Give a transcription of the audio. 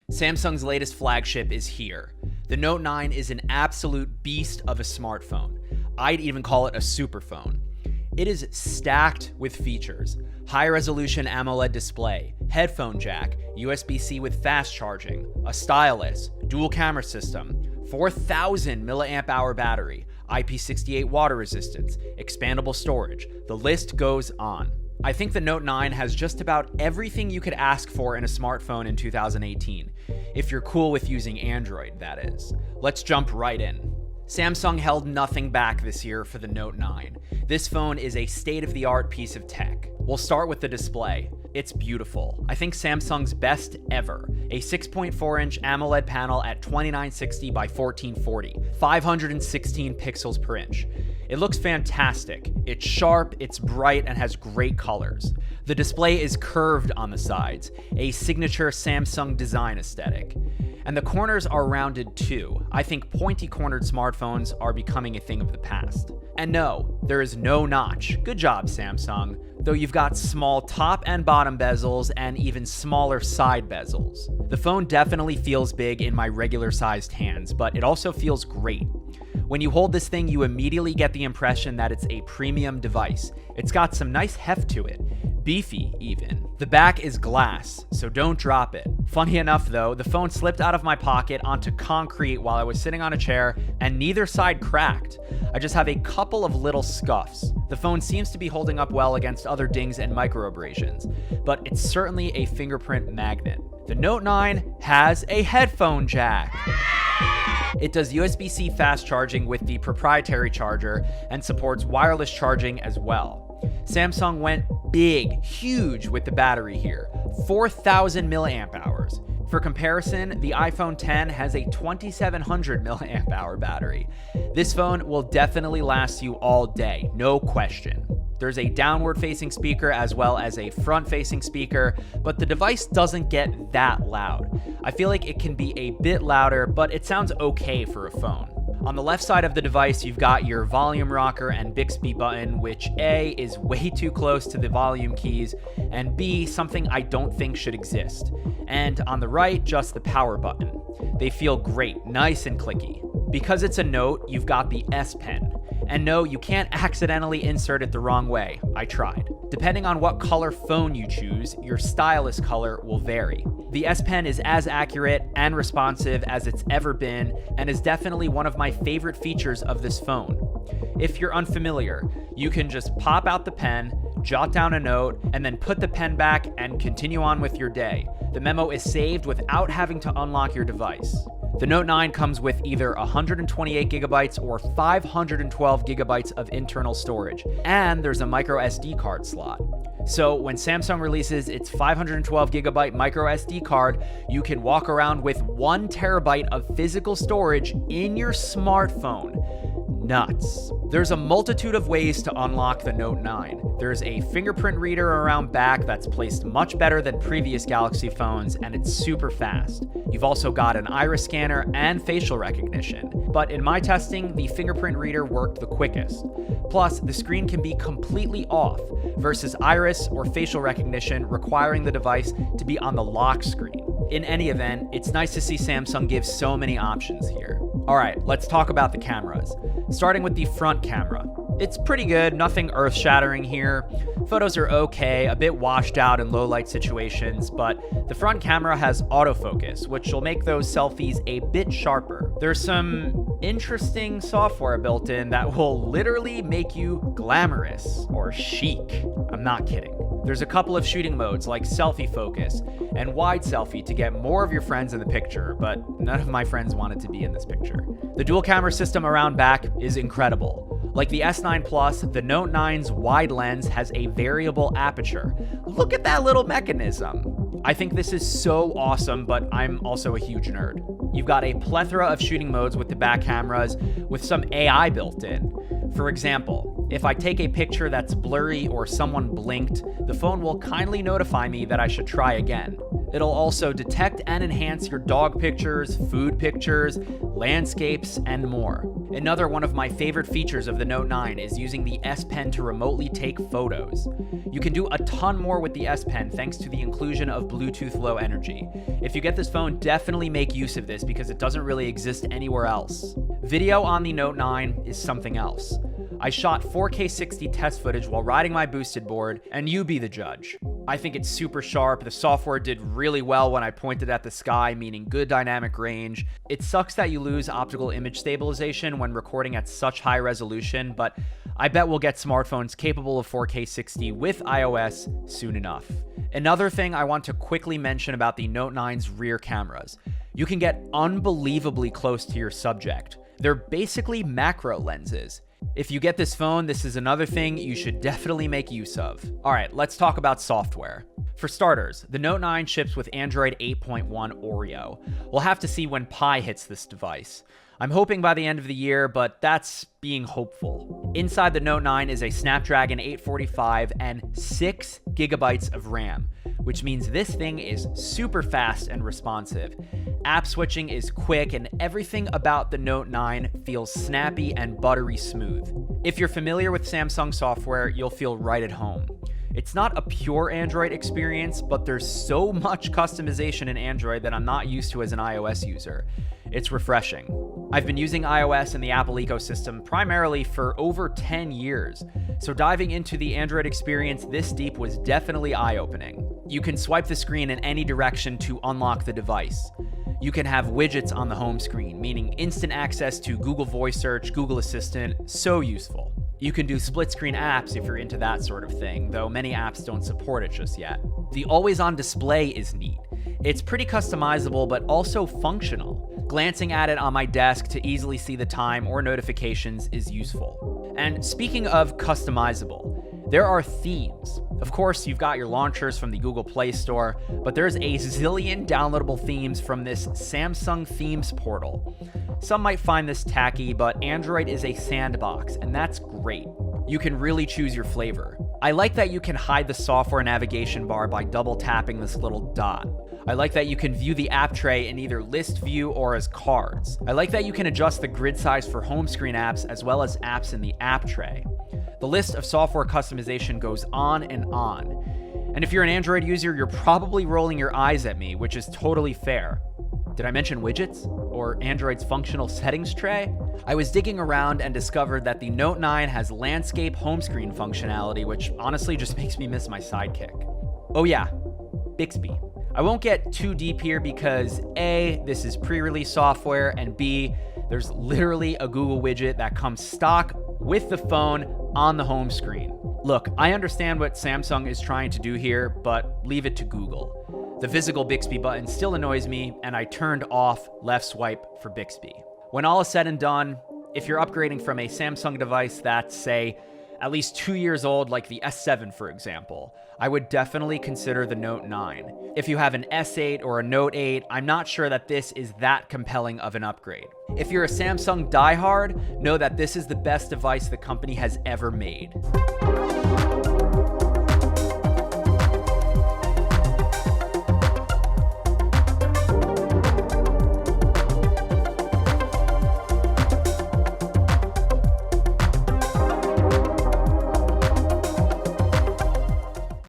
Samsung's latest flagship is here. The Note 9 is an absolute beast of a smartphone. I'd even call it a superphone. It is stacked with features. High-resolution AMOLED display, headphone jack, USB-C with fast charging, a stylus, dual camera system, 4,000 mAh battery, IP68 water resistance, expandable storage. The list goes on. I think the Note 9 has just about everything you could ask for in a smartphone in 2018. If you're cool with using Android, that is. Let's jump right in. Samsung held nothing back this year for the Note 9. This phone is a state-of-the-art piece of tech. We'll start with the display. It's beautiful. I think Samsung's best ever. A 6.4-inch AMOLED panel at 2960 by 1440, 516 pixels per inch. It looks fantastic. It's sharp, it's bright, and has great colors. The display is curved on the sides, a signature Samsung design aesthetic. And the corners are rounded too. I think pointy-cornered smartphones are becoming a thing of the past. And no, there is no notch. Good job, Samsung. Though you've got small top and bottom bezels and even smaller side bezels. The phone definitely feels big in my regular-sized hands, but it also feels great. When you hold this thing, you immediately get the impression that it's a premium device. It's got some nice heft to it. Beefy, even. The back is glass, so don't drop it. Funny enough though, the phone slipped out of my pocket onto concrete while I was sitting on a chair, and neither side cracked. I just have a couple of little scuffs. The phone seems to be holding up well against other dings and microabrasions, but it's certainly a fingerprint magnet. The Note 9 has a headphone jack. It does USB-C fast charging with the proprietary charger and supports wireless charging as well. Samsung went big, huge with the battery here, 4,000 mAh. For comparison, the iPhone X has a 2,700 mAh battery. This phone will definitely last you all day, no question. There's a downward-facing speaker as well as a front-facing speaker, but the device doesn't get that loud. I feel like it can be a bit louder, but it sounds okay for a phone. On the left side of the device, you've got your volume rocker and Bixby button, which A, is way too close to the volume keys, and B, something I don't think should exist. And on the right, just the power button. They feel great, nice and clicky. Because it's a Note, you've got the S Pen. And no, you can't accidentally insert it the wrong way. I tried. Depending on what color phone you choose, your stylus color will vary. The S Pen is as accurate and responsive as it's ever been, and is definitely one of my favorite features of this phone. If you're unfamiliar, you can just pop out the pen, jot down a note, and then put the pen back and continue on with your day. The memo is saved without having to unlock your device. The Note 9 comes with either 128 gigabytes or 512 gigabytes of internal storage, and there's a micro SD card slot. So when Samsung releases its 512 gigabyte micro SD card, you can walk around with 1 terabyte of physical storage in your smartphone. Nuts. There's a multitude of ways to unlock the Note 9. There's a fingerprint reader around back that's placed much better than previous Galaxy phones, and it's super fast. You've also got an iris scanner and facial recognition, but in my testing, the fingerprint reader worked the quickest. Plus, the screen can be completely off, versus iris or facial recognition requiring the device to be on the lock screen. In any event, it's nice to see Samsung give so many options here. Alright, let's talk about the cameras. Starting with the front camera. It's pretty good, nothing earth-shattering here. Photos are okay, a bit washed out in low-light situations, but the front camera has autofocus, which will make those selfies a bit sharper. There's some interesting software built in that will literally make you glamorous or chic. I'm not kidding. There's a couple of shooting modes like selfie focus and wide selfie to get more of your friends in the picture, but none of my friends wanted to be in this picture. The dual camera system around back is incredible. Like the S9 Plus, the Note 9's wide lens has a variable aperture. Look at that little mechanism. I think this is so awesome, but I'm also a huge nerd. You've got a plethora of shooting modes with the back cameras with some AI built in. For example, if I take a picture that's blurry or someone blinked, the phone will kindly notify me that I should try again. It'll also detect and enhance your dog pictures, food pictures, landscapes, and more. Another one of my favorite features of the Note 9 is using the S Pen to remotely take photos. You can do a ton more with the S Pen thanks to the inclusion of Bluetooth Low Energy. If you get this phone, definitely make use of this because it doesn't really exist anywhere else. Video on the Note 9 is something else. I shot 4K 60 test footage while riding my boosted board, and you be the judge. I think it's super sharp. The software did really well when I pointed at the sky, meaning good dynamic range. It sucks that you lose optical image stabilization when recording at such high resolution, but I bet we'll get smartphones capable of 4K 60 with iOS soon enough. Another thing I want to quickly mention about the Note 9's rear cameras. You can get unbelievably close to your subject. They're basically macro lenses. If you get this phone, this is another thing you should definitely make use of. All right, let's talk about software. For starters, the Note 9 ships with Android 8.1 Oreo. We'll have to see when Pi hits this device. I'm hoping by the end of the year, but that's being hopeful. Inside the Note 9 is a Snapdragon 845 and 6 gigabytes of RAM, which means this thing is super fast and responsive. App switching is quick, and everything about the Note 9 feels snappy and buttery smooth. If you're familiar with Samsung software, you'll feel right at home. It's not a pure Android experience, but there's so much customization in Android that I'm not used to as an iOS user. It's refreshing. I've been using iOS and the Apple ecosystem primarily for over 10 years, so diving into the Android experience this deep was definitely eye-opening. You can swipe the screen in any direction to unlock the device. You can have widgets on the home screen, meaning instant access to Google Voice Search, Google Assistant, so useful. You can do split-screen apps if you're into that sort of thing, though many apps don't support it just yet. The always-on display is neat. It's pretty customizable, but also functional. Glancing at it on my desk to easily see the time or notifications is useful. And speaking of customizable, there are themes. Of course, you've got your launchers from the Google Play Store, but there's a zillion downloadable themes from this Samsung Themes portal. Some might find this tacky, but Android is a sandbox, and that's great. You can really choose your flavor. I like that you can hide the software navigation bar by double tapping this little dot. I like that you can view the app tray in either list view or as cards. I like that you can adjust the grid size for home screen apps as well as apps in the app tray. The list of software customization goes on and on. And if you're an Android user, you're probably rolling your eyes at me, which is totally fair. Did I mention widgets? Or Android's functional settings tray? I was digging around and discovered that the Note 9 has landscape home screen functionality, which honestly just makes me miss my sidekick. Oh yeah, Bixby. I won't get too deep here because A, this is pre-release software, and B, there's literally a Google widget that comes stock with the phone on the home screen. Look, I understand what Samsung is trying to do here, but leave it to Google. The physical Bixby button still annoys me, and I turned off left swipe for Bixby. When all is said and done, if you're upgrading from a Samsung device that's, say, at least 2 years old, like the S7 for example, I would definitely consider the Note 9. If you have an S8 or a Note 8, I'm not sure that this is that compelling of an upgrade. If you're a Samsung diehard, know that this is the best device the company has ever made.